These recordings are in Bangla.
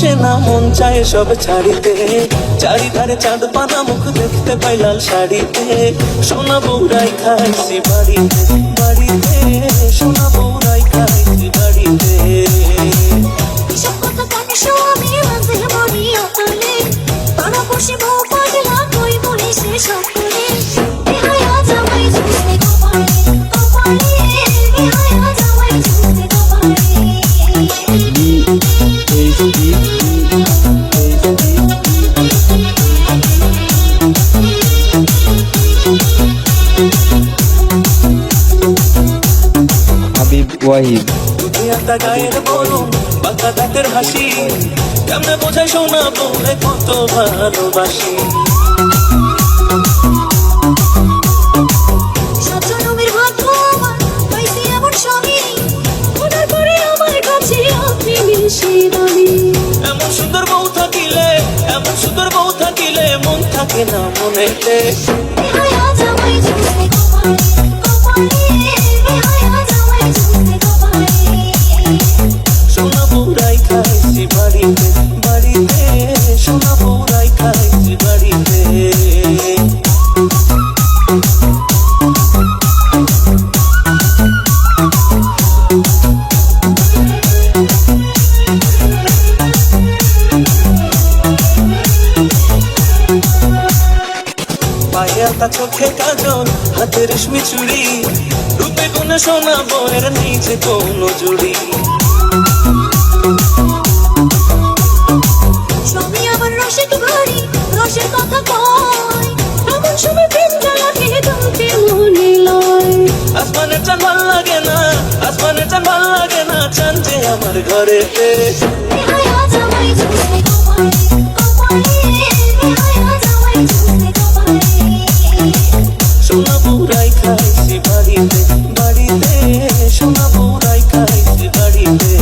বসে না, মন চায় সব ছাড়িতে। চারিধারে চাঁদ পানা, মুখ দেখতে পাই লাল শাড়িতে। সোনা বউরাই খাইছি বাড়িতে বাড়িতে, সোনা বউরাই খাইছি বাড়িতে। এসব কথা কানে আমি মাঝে মরি অতলে, তারা বসে বউ পাগলা কই বলে সে সকলে। বেহায়া জামাই ঝুঁকতে কপালে কপালে, বেহায়া জামাই ঝুঁকতে কপালে। হাবিব ওয়াহিদ। দুনিয়াটা গায়ের বলুন, বাঁকা দাঁতের হাসি, কেমনে বোঝাই সোনা বউরে কত ভালোবাসি। সজনমের ভাগ্যবান পাইছি এমন স্বামী, ওনার পরে আমার কাছে আপনি বেশি দামি। এমন সুন্দর বউ থাকিলে, এমন সুন্দর বউ থাকিলে মন থাকে না মনেতে। বেহায়া জামাই ঝুঁকতে কপালে কপালে, বেহায়া জামাই ঝুঁকতে কপালে। সোনা বউরাই খাইছি বাড়িতে বাড়িতে, সোনা বউরাই খাইছি বাড়িতে। পায়ে আলতা, চোখে কাজল, হাতে রেশমি চুড়ি, রূপে গুণে সোনা বউয়ের নিচে কোনো জুড়ি। স্বামী আমার রসিক ভারী, রসের কথা কয়, এমন সময় প্রেম জ্বালাকে তুলতে মনে লয়। আসমানের চাঁদ ভাল লাগে না, আসমানের চাঁদ ভাল লাগে না, চাঁদ যে আমার ঘরেতে। বেহায়া জামাই ঝুঁকতে কপালে কপালে, বেহায়া জামাই ঝুঁকতে কপালে। সোনা বউরাই খাইছি বাড়িতে বাড়িতে, সোনা বউরাই খাইছি বাড়িতে।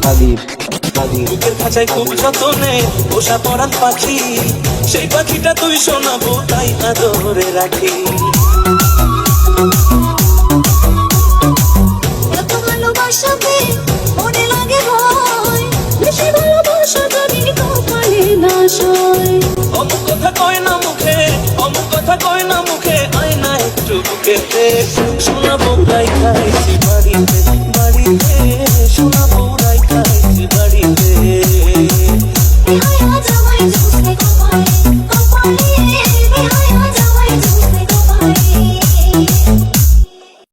হাবিব হাবিব। বুকের খাঁচায় খুব যতনে পোষা পরান পাখি, সেই পাখিটা তুই সোনা বউ তাই আদরে রাখি। এত ভালোবাসাতে মনে লাগে ভয়, বেশি ভালোবাসা যদি কপালে না সয়। অমুক কথা কয় না মুখে, অমুক কথা কয় না মুখে, আয় না একটু বুকেতে। সোনা বউরাই